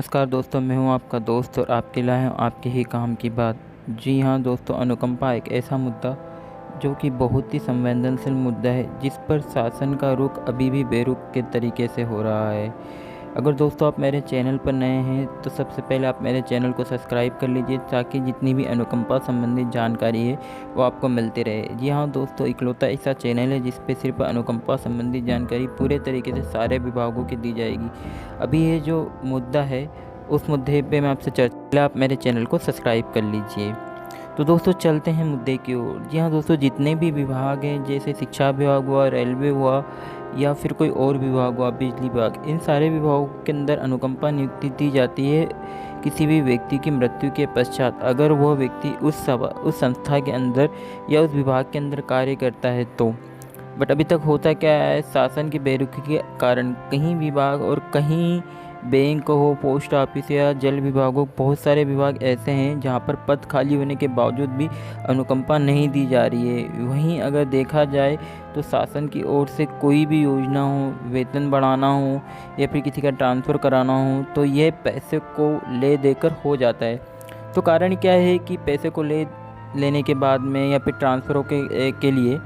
नमस्कार दोस्तों, मैं हूं आपका दोस्त और आपके लाए हूं आपके ही काम की बात। जी हां दोस्तों, अनुकंपा एक ऐसा मुद्दा जो कि बहुत ही संवेदनशील मुद्दा है, जिस पर शासन का रुख अभी भी बेरुख के तरीके से हो रहा है। अगर दोस्तों आप मेरे चैनल पर नए हैं तो सबसे पहले आप मेरे चैनल को सब्सक्राइब कर लीजिए, ताकि जितनी भी अनुकंपा संबंधित जानकारी है वो आपको मिलती रहे। जी हाँ दोस्तों, इकलौता ऐसा चैनल है जिस पे सिर्फ अनुकंपा संबंधित जानकारी पूरे तरीके से सारे विभागों की दी जाएगी। अभी ये जो मुद्दा है उस मुद्दे पे मैं आपसे चर्चा, पहले आप मेरे चैनल को सब्सक्राइब कर लीजिए। तो दोस्तों चलते हैं मुद्दे की ओर। जी हाँ दोस्तों, जितने भी विभाग हैं, जैसे शिक्षा विभाग हुआ, रेलवे हुआ, या फिर कोई और विभाग हुआ, बिजली विभाग, इन सारे विभागों के अंदर अनुकंपा नियुक्ति दी जाती है किसी भी व्यक्ति की मृत्यु के पश्चात, अगर वह व्यक्ति उस संस्था के अंदर या उस विभाग के अंदर कार्य करता है तो। बट अभी तक होता क्या है, शासन की बेरुखी के कारण कहीं विभाग और कहीं बैंक हो, पोस्ट ऑफिस या जल विभाग हो, बहुत सारे विभाग ऐसे हैं जहां पर पद खाली होने के बावजूद भी अनुकंपा नहीं दी जा रही है। वहीं अगर देखा जाए तो शासन की ओर से कोई भी योजना हो, वेतन बढ़ाना हो या फिर किसी का ट्रांसफ़र कराना हो, तो यह पैसे को ले देकर हो जाता है। तो कारण क्या है कि पैसे को लेने के बाद में या फिर ट्रांसफ़रों के लिए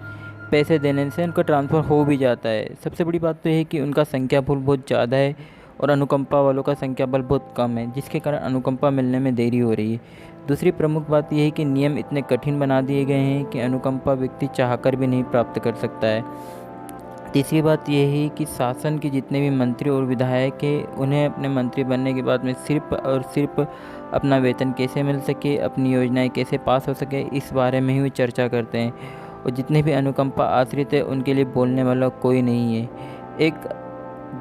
पैसे देने से उनका ट्रांसफ़र हो भी जाता है। सबसे बड़ी बात तो ये है कि उनका संख्या बल बहुत ज़्यादा है और अनुकंपा वालों का संख्या बल बहुत कम है, जिसके कारण अनुकंपा मिलने में देरी हो रही है। दूसरी प्रमुख बात यह है कि नियम इतने कठिन बना दिए गए हैं कि अनुकंपा व्यक्ति चाहकर भी नहीं प्राप्त कर सकता है। तीसरी बात यह है कि शासन के जितने भी मंत्री और विधायक हैं, उन्हें अपने मंत्री बनने के बाद में सिर्फ और सिर्फ अपना वेतन कैसे मिल सके, अपनी योजनाएं कैसे पास हो सके, इस बारे में ही वो चर्चा करते हैं। और जितने भी अनुकंपा आश्रित है उनके लिए बोलने वाला कोई नहीं है।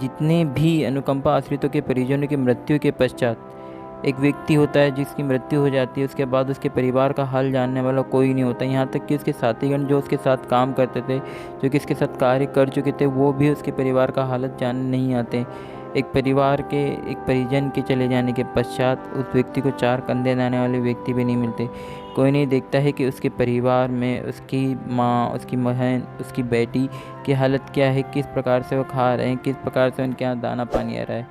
जितने भी अनुकंपा आश्रितों के परिजनों की मृत्यु के पश्चात एक व्यक्ति होता है जिसकी मृत्यु हो जाती है, उसके बाद उसके परिवार का हाल जानने वाला कोई नहीं होता। यहाँ तक कि उसके साथीगण जो उसके साथ काम करते थे, जो कि इसके साथ कार्य कर चुके थे, वो भी उसके परिवार का हालत जानने नहीं आते। एक परिजन के चले जाने के पश्चात उस व्यक्ति को चार कंधे देने वाले व्यक्ति भी नहीं मिलते। कोई नहीं देखता है कि उसके परिवार में उसकी माँ, उसकी बहन, उसकी बेटी की हालत क्या है, किस प्रकार से वो खा रहे हैं, किस प्रकार से उनके यहाँ दाना पानी आ रहा है।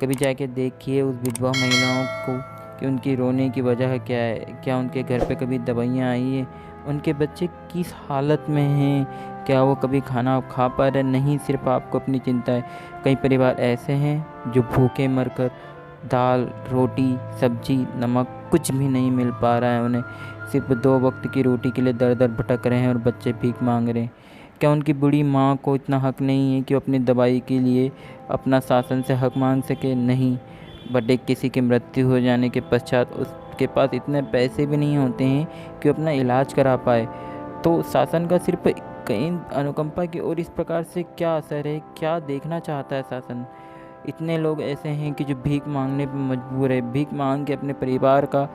कभी जाके देखिए उस विधवा महिलाओं को कि उनकी रोने की वजह क्या है, क्या उनके घर पे कभी दवाइयाँ आई हैं, उनके बच्चे किस हालत में हैं, क्या वो कभी खाना खा पा रहे, नहीं सिर्फ आपको अपनी चिंता है। कई परिवार ऐसे हैं जो भूखे मरकर दाल, रोटी, सब्जी, नमक कुछ भी नहीं मिल पा रहा है उन्हें, सिर्फ 2 वक्त की रोटी के लिए दर दर भटक रहे हैं और बच्चे भीख मांग रहे हैं। क्या उनकी बूढ़ी माँ को इतना हक नहीं है कि वो अपनी दवाई के लिए अपना शासन से हक मांग सके? नहीं। बट एक किसी की मृत्यु हो जाने के पश्चात उसके पास इतने पैसे भी नहीं होते हैं कि वो अपना इलाज करा पाए। तो शासन का सिर्फ कई अनुकंपा की ओर इस प्रकार से क्या असर है, क्या देखना चाहता है शासन? इतने लोग ऐसे हैं कि जो भीख मांगने पर मजबूर है, भीख मांग के अपने परिवार का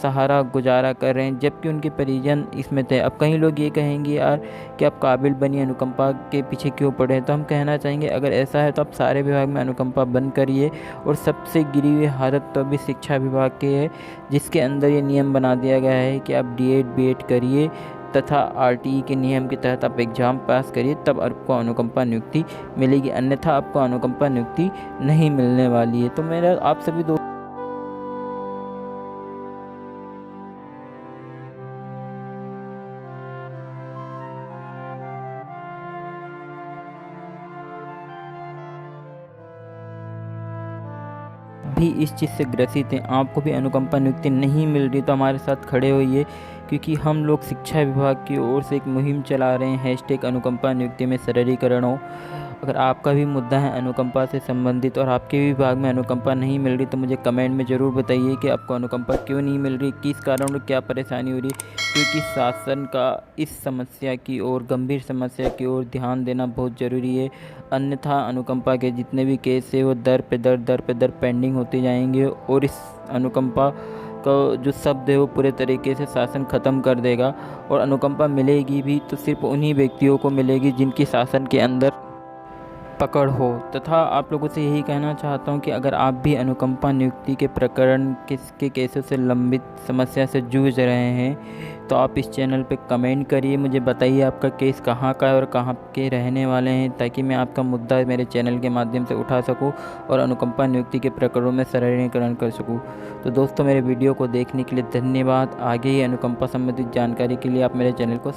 सहारा गुजारा कर रहे हैं, जबकि उनके परिजन इसमें थे। अब कई लोग ये कहेंगे यार कि आप काबिल बनिए, अनुकंपा के पीछे क्यों पड़े? तो हम कहना चाहेंगे अगर ऐसा है तो आप सारे विभाग में अनुकंपा बंद करिए। और सबसे गिरी हुई हालत तो अभी शिक्षा विभाग की है, जिसके अंदर ये नियम बना दिया गया है कि आप D.Ed B.Ed करिए तथा RTE के नियम के तहत आप एग्ज़ाम पास करिए, तब आपको अनुकंपा नियुक्ति मिलेगी, अन्यथा आपको अनुकंपा नियुक्ति नहीं मिलने वाली है। तो मेरा आप सभी भी इस चीज़ से ग्रसित हैं, आपको भी अनुकंपा नियुक्ति नहीं मिल रही, तो हमारे साथ खड़े होइए, क्योंकि हम लोग शिक्षा विभाग की ओर से एक मुहिम चला रहे हैं, #अनुकंपा नियुक्ति में सरलीकरण हो। अगर आपका भी मुद्दा है अनुकंपा से संबंधित और आपके भी विभाग में अनुकंपा नहीं मिल रही, तो मुझे कमेंट में ज़रूर बताइए कि आपको अनुकंपा क्यों नहीं मिल रही, किस कारण और क्या परेशानी हो रही है। क्योंकि शासन का इस समस्या की ओर, गंभीर समस्या की ओर ध्यान देना बहुत ज़रूरी है, अन्यथा अनुकंपा के जितने भी केस है वो दर पे दर पेंडिंग होते जाएंगे और इस अनुकंपा का जो शब्द है वो पूरे तरीके से शासन ख़त्म कर देगा। और अनुकंपा मिलेगी भी तो सिर्फ उन्हीं व्यक्तियों को मिलेगी जिनकी शासन के अंदर पकड़ हो। तथा आप लोगों से यही कहना चाहता हूं कि अगर आप भी अनुकंपा नियुक्ति के प्रकरण के केसों से लंबित समस्या से जूझ रहे हैं तो आप इस चैनल पे कमेंट करिए, मुझे बताइए आपका केस कहाँ का है और कहाँ के रहने वाले हैं, ताकि मैं आपका मुद्दा मेरे चैनल के माध्यम से उठा सकूं और अनुकंपा नियुक्ति के प्रकरणों में सरलीकरण कर सकूं। तो दोस्तों, मेरे वीडियो को देखने के लिए धन्यवाद। आगे ही अनुकंपा संबंधित जानकारी के लिए आप मेरे चैनल को